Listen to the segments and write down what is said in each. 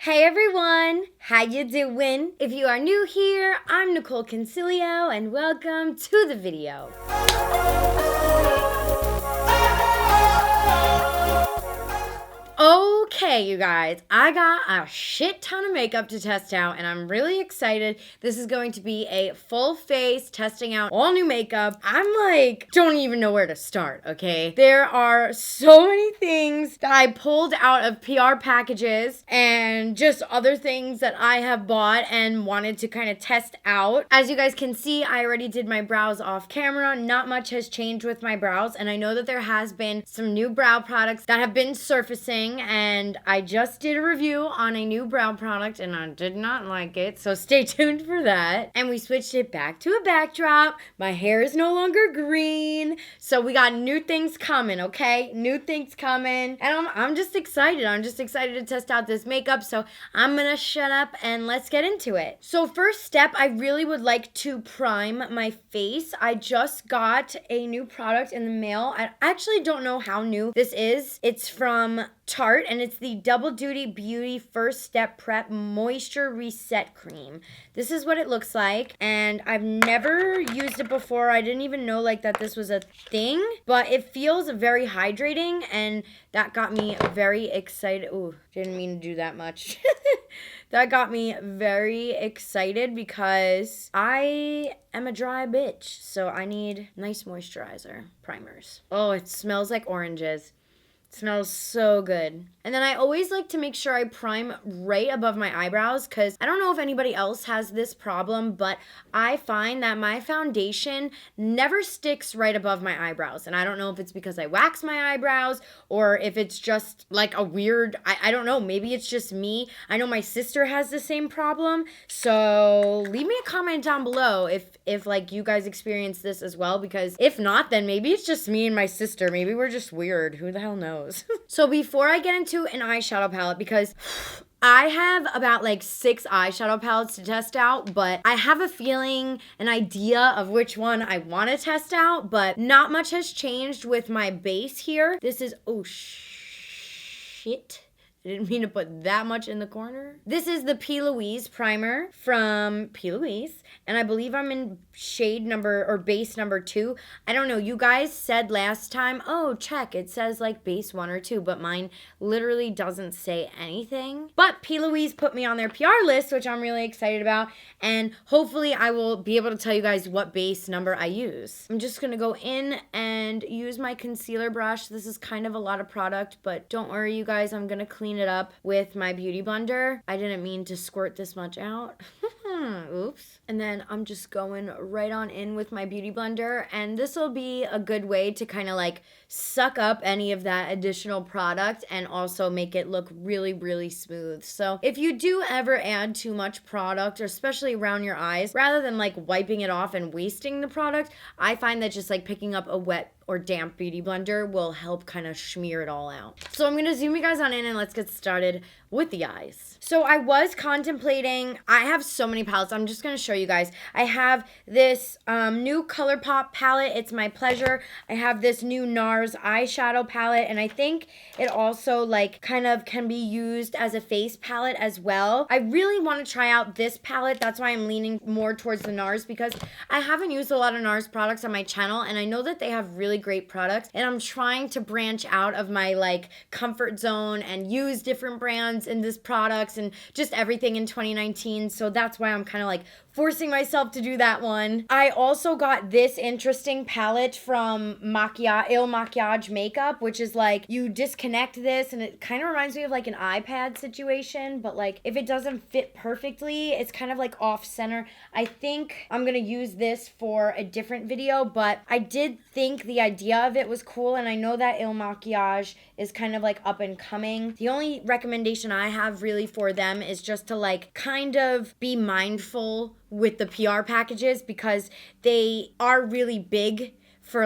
Hey everyone, how you doing? If you are new here, I'm Nicole Concilio and welcome to the video. Okay, you guys, I got a shit ton of makeup to test out and I'm really excited. This is going to be a full face testing out all new makeup. Don't even know where to start, okay? There are so many things that I pulled out of PR packages and just other things that I have bought and wanted to kind of test out. As you guys can see, I already did my brows off camera. Not much has changed with my brows, and I know that there has been some new brow products that have been surfacing, and I just did a review on a new brow product and I did not like it, so stay tuned for that. And we switched it back to a backdrop. My hair is no longer green, so we got new things coming, okay? New things coming, and I'm just excited. I'm just excited to test out this makeup, so I'm gonna shut up and let's get into it. So first step, I really would like to prime my face. I just got a new product in the mail. I actually don't know how new this is. It's from Tarte, and it's the Double Duty Beauty First Step Prep Moisture Reset Cream. This is what it looks like, and I've never used it before. I didn't even know that this was a thing, but it feels very hydrating, and that got me very excited. Ooh, didn't mean to do that much. That got me very excited because I am a dry bitch, so I need nice moisturizer primers. Oh, it smells like oranges. It smells so good. And then I always like to make sure I prime right above my eyebrows, because I don't know if anybody else has this problem, but I find that my foundation never sticks right above my eyebrows. And I don't know if it's because I wax my eyebrows or if it's just like a weird, I don't know, maybe it's just me. I know my sister has the same problem. So leave me a comment down below if you guys experience this as well, because if not, then maybe it's just me and my sister. Maybe we're just weird. Who the hell knows? So before I get into an eyeshadow palette, because I have about 6 eyeshadow palettes to test out, but I have a feeling, an idea of which one I want to test out, but not much has changed with my base here. This is, oh shit. I didn't mean to put that much in the corner. This is the P. Louise primer from P. Louise, and I believe I'm in shade number, or base number 2. I don't know. You guys said last time, oh, check. It says base 1 or 2, but mine literally doesn't say anything. But P. Louise put me on their PR list, which I'm really excited about, and hopefully I will be able to tell you guys what base number I use. I'm just going to go in and use my concealer brush. This is kind of a lot of product, but don't worry, you guys. I'm going to clean it up with my beauty blender. I didn't mean to squirt this much out. Oops. And then I'm just going right on in with my beauty blender, and this will be a good way to kind of suck up any of that additional product and also make it look really, really smooth. So if you do ever add too much product, or especially around your eyes, rather than wiping it off and wasting the product, I find that just picking up a wet or damp beauty blender will help kind of smear it all out. So I'm gonna zoom you guys on in and let's get started with the eyes. So I was contemplating, I have so many palettes, I'm just gonna show you guys. I have this new ColourPop palette, it's my pleasure. I have this new NARS eyeshadow palette, and I think it also kind of can be used as a face palette as well. I really want to try out this palette, that's why I'm leaning more towards the NARS, because I haven't used a lot of NARS products on my channel, and I know that they have really great products, and I'm trying to branch out of my comfort zone and use different brands in this products and just everything in 2019. So that's why I'm kind of forcing myself to do that one. I also got this interesting palette from Il Makiage Makeup, which is you disconnect this and it kind of reminds me of an iPad situation, but if it doesn't fit perfectly, it's kind of off center. I think I'm gonna use this for a different video, but I did think the idea of it was cool, and I know that Il Makiage is kind of up and coming. The only recommendation I have really for them is just to kind of be mindful with the PR packages, because they are really big for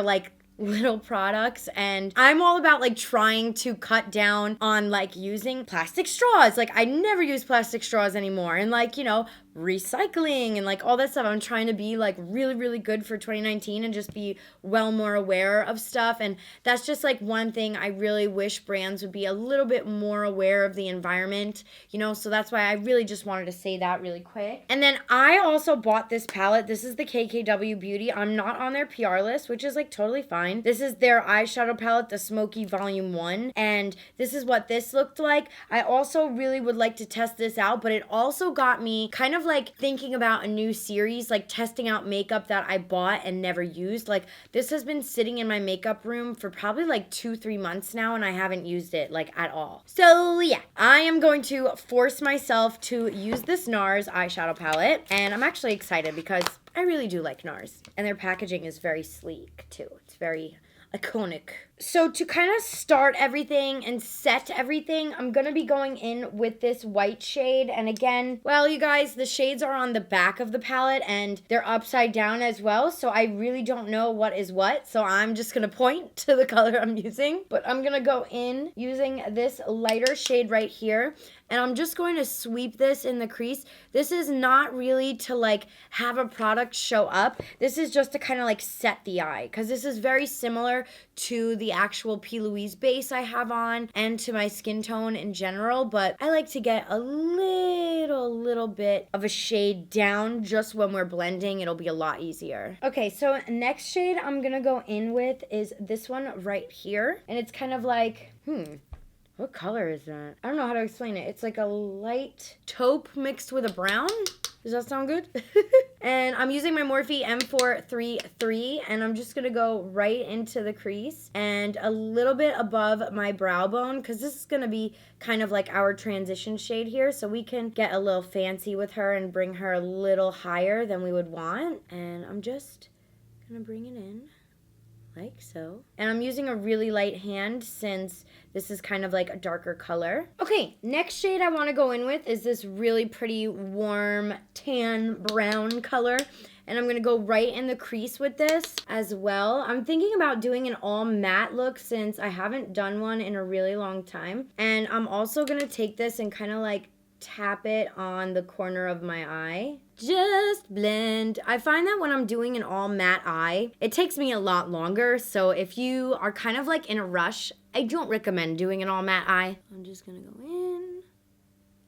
little products, and I'm all about trying to cut down on using plastic straws. I never use plastic straws anymore, and recycling and like all that stuff. I'm trying to be like really, really good for 2019 and just be well more aware of stuff. And that's just like one thing I really wish brands would be a little bit more aware of the environment, you know, so that's why I really just wanted to say that really quick. And then I also bought this palette. This is the KKW Beauty. I'm not on their PR list, which is like totally fine. This is their eyeshadow palette, the Smoky Volume 1, and this is what this looked like. I also really would like to test this out, but it also got me kind of like thinking about a new series, like testing out makeup that I bought and never used. Like this has been sitting in my makeup room for probably like 2-3 months now, and I haven't used it like at all. So yeah, I am going to force myself to use this NARS eyeshadow palette, and I'm actually excited because I really do like NARS, and their packaging is very sleek too. It's very iconic. So to kind of start everything and set everything, I'm going to be going in with this white shade. And again, well, you guys, the shades are on the back of the palette and they're upside down as well. So I really don't know what is what. So I'm just going to point to the color I'm using. But I'm going to go in using this lighter shade right here. And I'm just going to sweep this in the crease. This is not really to like have a product show up. This is just to kind of like set the eye, because this is very similar to the actual P. Louise base I have on and to my skin tone in general. But I like to get a little bit of a shade down just when we're blending. It'll be a lot easier. Okay, so next shade I'm going to go in with is this one right here. And it's kind of like, what color is that? I don't know how to explain it. It's like a light taupe mixed with a brown. Does that sound good? And I'm using my Morphe M433, and I'm just going to go right into the crease and a little bit above my brow bone, because this is going to be kind of like our transition shade here, so we can get a little fancy with her and bring her a little higher than we would want. And I'm just going to bring it in like so. And I'm using a really light hand since this is kind of like a darker color. Okay, next shade I want to go in with is this really pretty warm tan brown color. And I'm going to go right in the crease with this as well. I'm thinking about doing an all matte look since I haven't done one in a really long time. And I'm also going to take this and kind of like tap it on the corner of my eye. Just blend. I find that when I'm doing an all matte eye, it takes me a lot longer. So if you are kind of like in a rush, I don't recommend doing an all matte eye. I'm just going to go in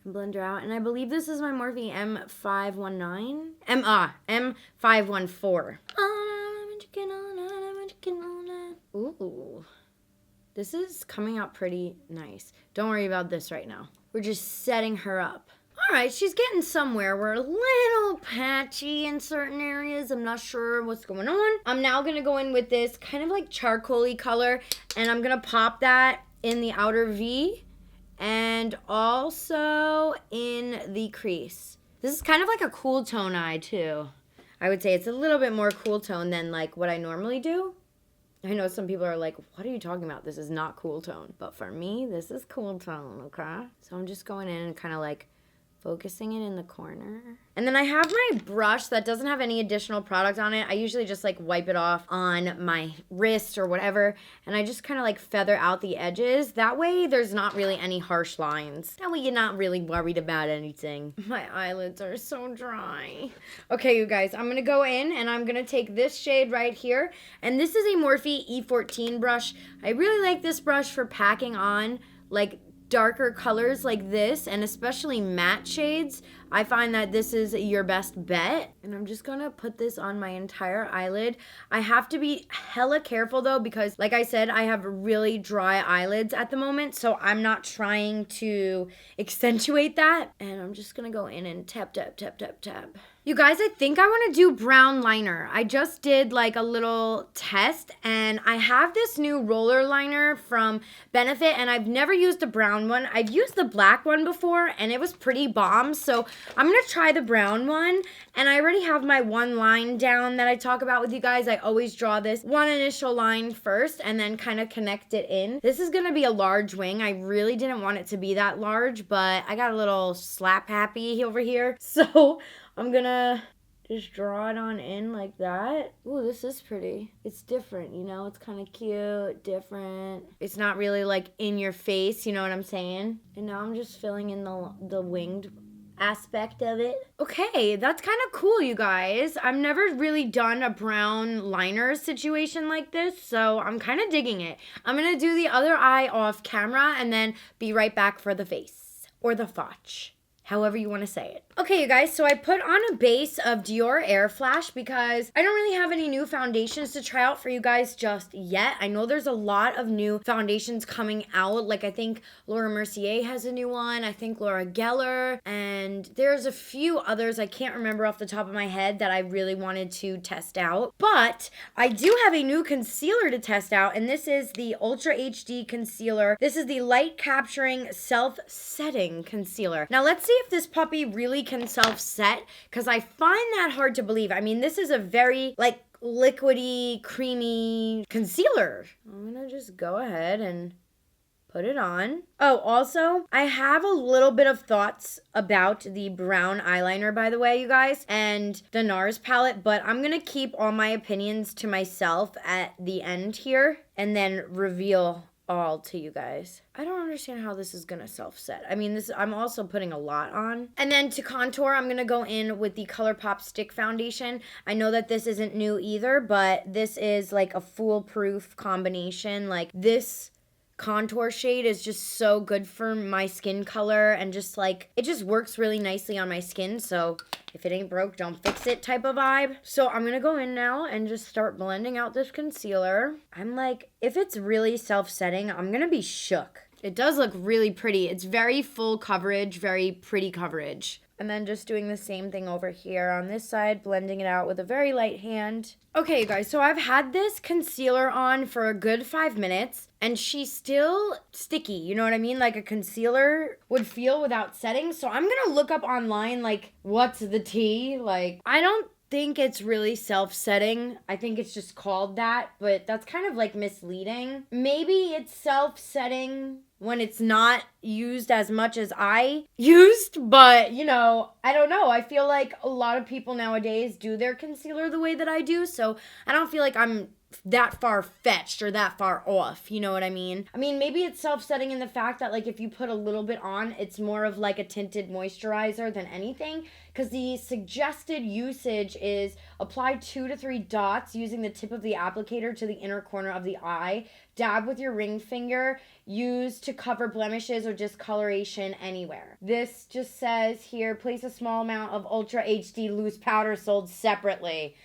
and blend her out. And I believe this is my Morphe M514. M514. Ooh. This is coming out pretty nice. Don't worry about this right now. We're just setting her up. All right, she's getting somewhere. We're a little patchy in certain areas. I'm not sure what's going on. I'm now going to go in with this kind of like charcoal-y color, and I'm going to pop that in the outer V and also in the crease. This is kind of like a cool tone eye, too. I would say it's a little bit more cool tone than like what I normally do. I know some people are like, what are you talking about? This is not cool tone. But for me, this is cool tone, okay? So I'm just going in and kind of like focusing it in the corner. And then I have my brush that doesn't have any additional product on it. I usually just like wipe it off on my wrist or whatever. And I just kind of like feather out the edges. That way there's not really any harsh lines. That way you're not really worried about anything. My eyelids are so dry. Okay, you guys, I'm going to go in and I'm going to take this shade right here. And this is a Morphe E14 brush. I really like this brush for packing on like darker colors like this, and especially matte shades. I find that this is your best bet. And I'm just gonna put this on my entire eyelid. I have to be hella careful though, because like I said, I have really dry eyelids at the moment, so I'm not trying to accentuate that. And I'm just gonna go in and tap, tap, tap, tap, tap. You guys, I think I want to do brown liner. I just did like a little test, and I have this new roller liner from Benefit, and I've never used the brown one. I've used the black one before, and it was pretty bomb, so I'm going to try the brown one. And I already have my one line down that I talk about with you guys. I always draw this one initial line first and then kind of connect it in. This is going to be a large wing. I really didn't want it to be that large, but I got a little slap happy over here, so I'm gonna just draw it on in like that. Ooh, this is pretty. It's different, you know? It's kind of cute, different. It's not really like in your face, you know what I'm saying? And now I'm just filling in the winged aspect of it. Okay, that's kind of cool, you guys. I've never really done a brown liner situation like this, so I'm kind of digging it. I'm gonna do the other eye off camera and then be right back for the face or the fotch, however you want to say it. Okay, you guys, so I put on a base of Dior Air Flash because I don't really have any new foundations to try out for you guys just yet. I know there's a lot of new foundations coming out. Like, I think Laura Mercier has a new one. I think Laura Geller. And there's a few others I can't remember off the top of my head that I really wanted to test out. But I do have a new concealer to test out, and this is the Ultra HD Concealer. This is the Light Capturing Self-Setting Concealer. Now, let's see if this puppy really can self-set, because I find that hard to believe. I mean, this is a very, like, liquidy, creamy concealer. I'm gonna just go ahead and put it on. Oh, also, I have a little bit of thoughts about the brown eyeliner, by the way, you guys, and the NARS palette, but I'm gonna keep all my opinions to myself at the end here and then reveal all to you guys. I don't understand how this is gonna self-set. I mean, I'm also putting a lot on. And then to contour, I'm gonna go in with the ColourPop Stick Foundation. I know that this isn't new either, but this is like a foolproof combination. Like, this contour shade is just so good for my skin color, and just like, it just works really nicely on my skin. So if it ain't broke, don't fix it type of vibe. So I'm gonna go in now and just start blending out this concealer. I'm like, if it's really self-setting, I'm gonna be shook. It does look really pretty. It's very full coverage, very pretty coverage. And then just doing the same thing over here on this side, blending it out with a very light hand. Okay, you guys, so I've had this concealer on for a good 5 minutes, and she's still sticky, you know what I mean? Like a concealer would feel without setting. So I'm gonna look up online, like, what's the tea? Like, I don't think it's really self-setting. I think it's just called that, but that's kind of like misleading. Maybe it's self-setting when it's not used as much as I used, but you know, I don't know. I feel like a lot of people nowadays do their concealer the way that I do, so I don't feel like I'm that far-fetched or that far off, you know what I mean? I mean, maybe it's self-setting in the fact that, like, if you put a little bit on, it's more of like a tinted moisturizer than anything, because the suggested usage is apply 2 to 3 dots using the tip of the applicator to the inner corner of the eye, dab with your ring finger, use to cover blemishes or discoloration anywhere. This just says here, place a small amount of Ultra HD loose powder sold separately.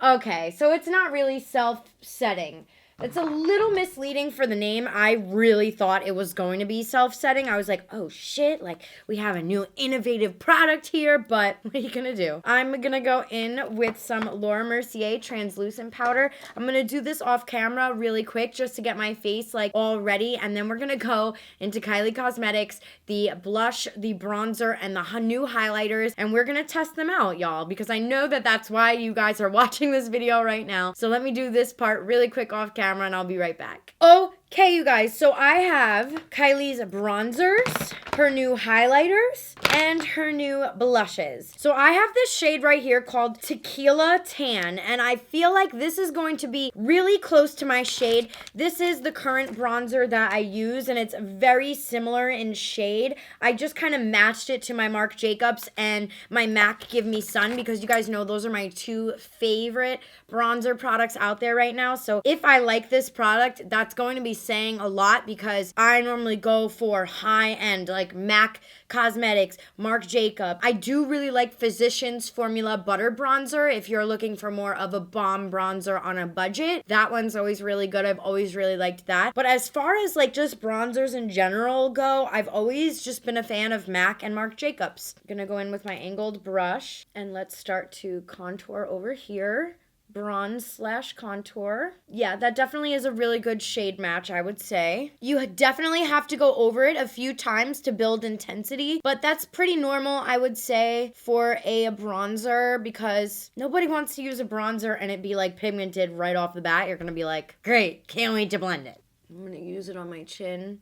Okay, so it's not really self-setting. It's a little misleading for the name. I really thought it was going to be self-setting. I was like, oh shit, like, we have a new innovative product here, but what are you gonna do? I'm gonna go in with some Laura Mercier translucent powder. I'm gonna do this off camera really quick just to get my face like all ready, and then we're gonna go into Kylie Cosmetics, the blush, the bronzer, and the new highlighters, and we're gonna test them out, y'all, because I know that that's why you guys are watching this video right now. So let me do this part really quick off camera, and I'll be right back. Okay, you guys, so I have Kylie's bronzers, her new highlighters, and her new blushes. So I have this shade right here called Tequila Tan, and I feel like this is going to be really close to my shade. This is the current bronzer that I use, and it's very similar in shade. I just kind of matched it to my Marc Jacobs and my MAC Give Me Sun, because you guys know those are my 2 favorite bronzer products out there right now. So if I like this product, that's going to be saying a lot, because I normally go for high-end, like MAC Cosmetics, Marc Jacob. I do really like Physicians Formula Butter Bronzer if you're looking for more of a bomb bronzer on a budget. That one's always really good. I've always really liked that. But as far as like just bronzers in general go, I've always just been a fan of MAC and Marc Jacobs. I'm gonna go in with my angled brush, and let's start to contour over here. Bronze/contour. Yeah, that definitely is a really good shade match, I would say. You definitely have to go over it a few times to build intensity, but that's pretty normal, I would say, for a bronzer, because nobody wants to use a bronzer and it be like pigmented right off the bat. You're gonna be like, great, can't wait to blend it. I'm gonna use it on my chin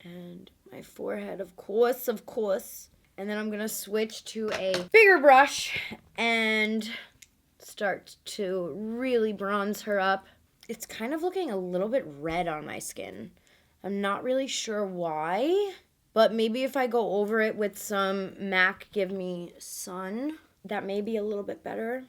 and my forehead, of course. And then I'm gonna switch to a bigger brush and start to really bronze her up. It's kind of looking a little bit red on my skin. I'm not really sure why. But maybe if I go over it with some MAC Give Me Sun, that may be a little bit better.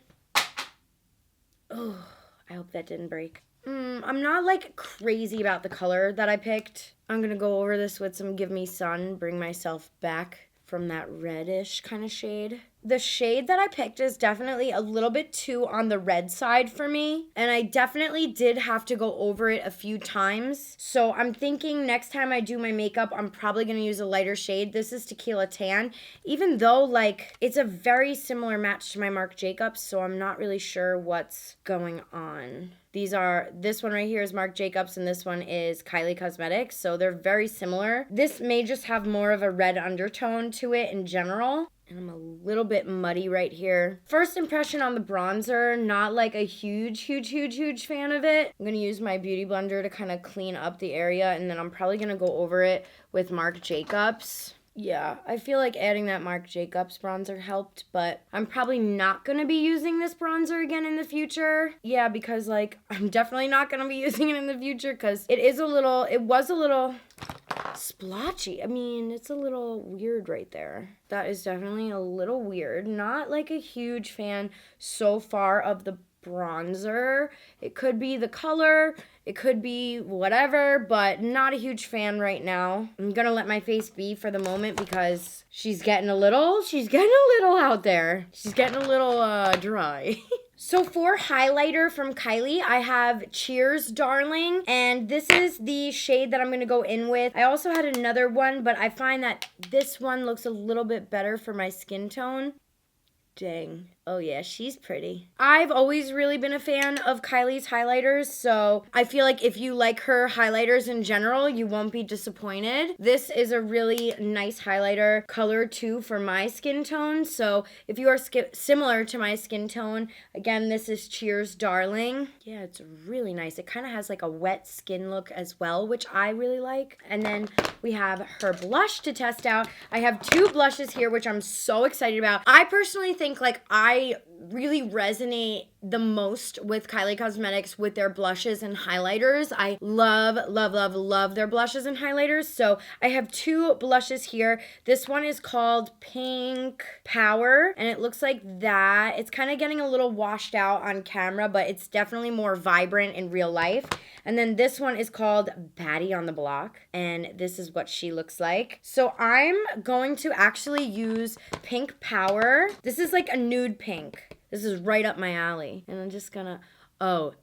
Oh, I hope that didn't break. I'm not like crazy about the color that I picked. I'm gonna go over this with some Give Me Sun, bring myself back from that reddish kind of shade. The shade that I picked is definitely a little bit too on the red side for me, and I definitely did have to go over it a few times. So I'm thinking next time I do my makeup, I'm probably going to use a lighter shade. This is Tequila Tan, even though like it's a very similar match to my Marc Jacobs, so I'm not really sure what's going on. This one right here is Marc Jacobs and this one is Kylie Cosmetics, so they're very similar. This may just have more of a red undertone to it in general. And I'm a little bit muddy right here. First impression on the bronzer, not like a huge fan of it. I'm going to use my Beauty Blender to kind of clean up the area, and then I'm probably going to go over it with Marc Jacobs. Yeah, I feel like adding that Marc Jacobs bronzer helped, but I'm probably not going to be using this bronzer again in the future. Yeah, because like I'm definitely not going to be using it in the future because it was a little splotchy. I mean, it's a little weird right there. That is definitely a little weird. Not like a huge fan so far of the bronzer. It could be the color, it could be whatever, but not a huge fan right now. I'm gonna let my face be for the moment because she's getting a little out there. She's getting a little dry. So for highlighter from Kylie, I have Cheers Darling, and this is the shade that I'm going to go in with. I also had another one, but I find that this one looks a little bit better for my skin tone. Dang. Oh yeah, she's pretty. I've always really been a fan of Kylie's highlighters, so I feel like if you like her highlighters in general, you won't be disappointed. This is a really nice highlighter color too for my skin tone, so if you are similar to my skin tone, again, this is Cheers Darling. Yeah, it's really nice. It kind of has like a wet skin look as well, which I really like. And then we have her blush to test out. I have two blushes here, which I'm so excited about. I personally think like I really resonate the most with Kylie Cosmetics with their blushes and highlighters. I love their blushes and highlighters. So I have two blushes here. This one is called Pink Power, and it looks like that. It's kind of getting a little washed out on camera, but it's definitely more vibrant in real life. And then this one is called Baddie on the Block, and this is what she looks like. So I'm going to actually use Pink Power. This is like a nude pink. This is right up my alley. And I'm just gonna, oh,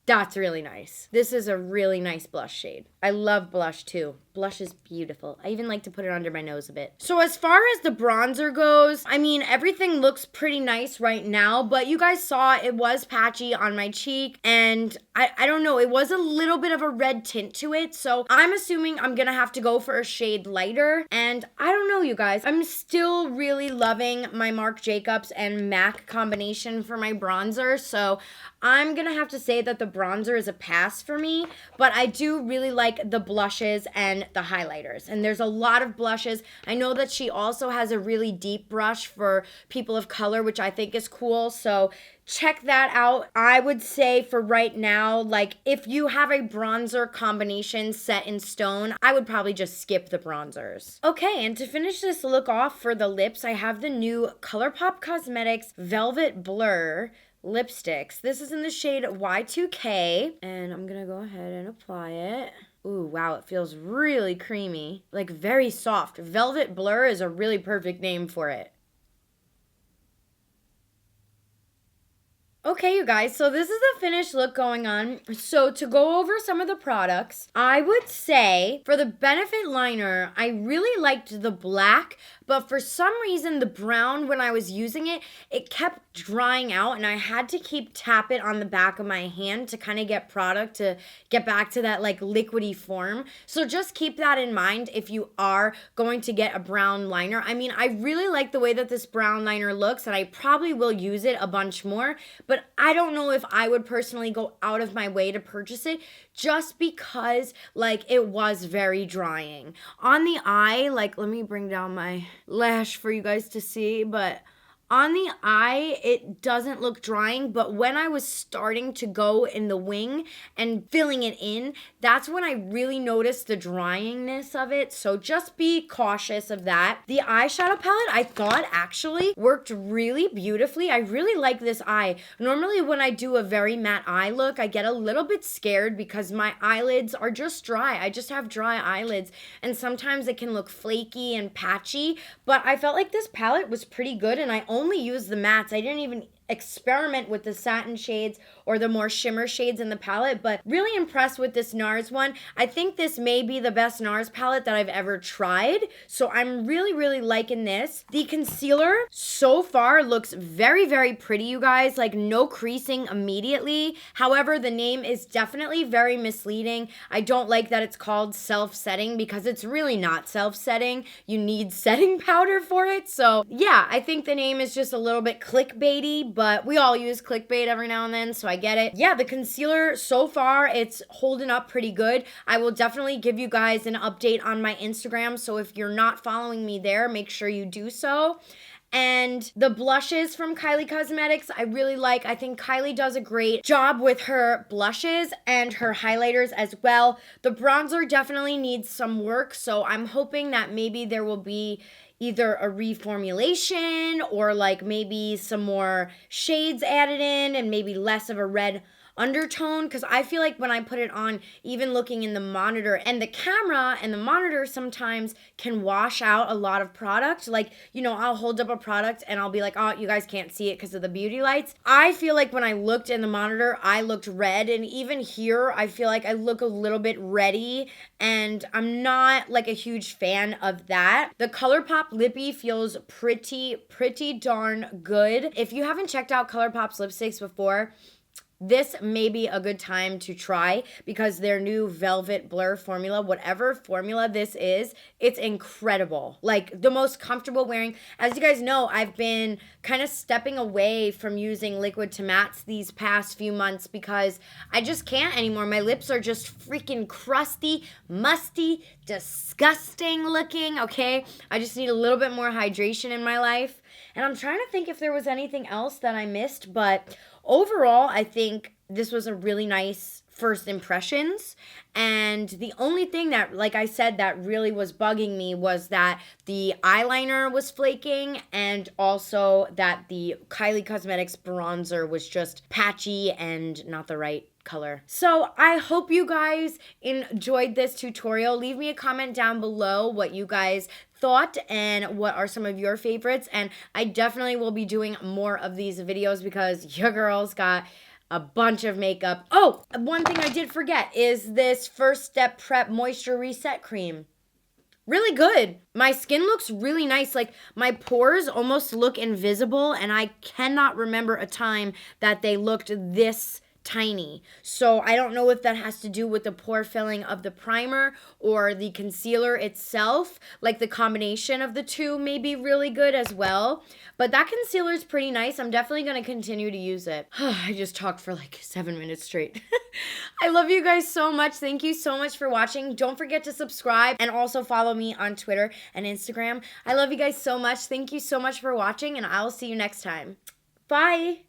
that's really nice. This is a really nice blush shade. I love blush too. Blush is beautiful. I even like to put it under my nose a bit. So as far as the bronzer goes, I mean, everything looks pretty nice right now, but you guys saw it was patchy on my cheek, and I don't know, it was a little bit of a red tint to it, so I'm assuming I'm gonna have to go for a shade lighter, and I don't know, you guys. I'm still really loving my Marc Jacobs and MAC combination for my bronzer, so I'm gonna have to say that the bronzer is a pass for me, but I do really like the blushes and the highlighters. And there's a lot of blushes. I know that she also has a really deep brush for people of color, which I think is cool. So check that out. I would say for right now, like if you have a bronzer combination set in stone, I would probably just skip the bronzers. Okay, and to finish this look off for the lips, I have the new ColourPop Cosmetics Velvet Blur lipsticks. This is in the shade Y2K, and I'm gonna go ahead and apply it. Ooh, wow, it feels really creamy, like very soft. Velvet Blur is a really perfect name for it. Okay, you guys, so this is the finished look going on. So to go over some of the products, I would say for the Benefit liner, I really liked the black, but for some reason the brown, when I was using it, it kept drying out and I had to keep tap it on the back of my hand to kind of get product to get back to that like liquidy form. So just keep that in mind if you are going to get a brown liner. I mean, I really like the way that this brown liner looks and I probably will use it a bunch more, but I don't know if I would personally go out of my way to purchase it just because like it was very drying. On the eye, like let me bring down my lash for you guys to see, but On the eye, it doesn't look drying, but when I was starting to go in the wing and filling it in, that's when I really noticed the dryingness of it. So just be cautious of that. The eyeshadow palette, I thought actually worked really beautifully. I really like this eye. Normally when I do a very matte eye look, I get a little bit scared because my eyelids are just dry. I just have dry eyelids, and sometimes it can look flaky and patchy, but I felt like this palette was pretty good, and I only used the mattes. I didn't even experiment with the satin shades or the more shimmer shades in the palette, but really impressed with this NARS one. I think this may be the best NARS palette that I've ever tried, so I'm really liking this. The concealer so far looks very pretty, you guys, like no creasing immediately. However, the name is definitely very misleading. I don't like that it's called self-setting because it's really not self-setting. You need setting powder for it. So yeah, I think the name is just a little bit clickbaity, but we all use clickbait every now and then, so I get it. Yeah, the concealer so far, it's holding up pretty good. I will definitely give you guys an update on my Instagram, so if you're not following me there, make sure you do so. And the blushes from Kylie Cosmetics, I really like. I think Kylie does a great job with her blushes and her highlighters as well. The bronzer definitely needs some work, so I'm hoping that maybe there will be either a reformulation or like maybe some more shades added in and maybe less of a red undertone, because I feel like when I put it on, even looking in the monitor and the camera and the monitor sometimes can wash out a lot of product. Like, you know, I'll hold up a product and I'll be like, oh, you guys can't see it because of the beauty lights. I feel like when I looked in the monitor, I looked red, and even here, I feel like I look a little bit reddy, and I'm not like a huge fan of that. The ColourPop Lippy feels pretty darn good. If you haven't checked out ColourPop's lipsticks before, this may be a good time to try, because their new Velvet Blur formula, whatever formula this is, it's incredible. Like the most comfortable wearing. As you guys know, I've been kind of stepping away from using liquid to mattes these past few months because I just can't anymore. My lips are just freaking crusty, musty, disgusting looking, okay? I just need a little bit more hydration in my life. And I'm trying to think if there was anything else that I missed, but overall, I think this was a really nice first impressions. And the only thing that, like I said, that really was bugging me was that the eyeliner was flaking, and also that the Kylie Cosmetics bronzer was just patchy and not the right color. So I hope you guys enjoyed this tutorial. Leave me a comment down below what you guys thought and what are some of your favorites, and I definitely will be doing more of these videos because your girl's got a bunch of makeup. Oh, one thing I did forget is this First Step Prep Moisture Reset Cream. Really good. My skin looks really nice. Like my pores almost look invisible, and I cannot remember a time that they looked this tiny. So I don't know if that has to do with the pore filling of the primer or the concealer itself. Like the combination of the two may be really good as well. But that concealer is pretty nice. I'm definitely going to continue to use it. I just talked for like 7 minutes straight. I love you guys so much. Thank you so much for watching. Don't forget to subscribe and also follow me on Twitter and Instagram. I love you guys so much. Thank you so much for watching, and I'll see you next time. Bye.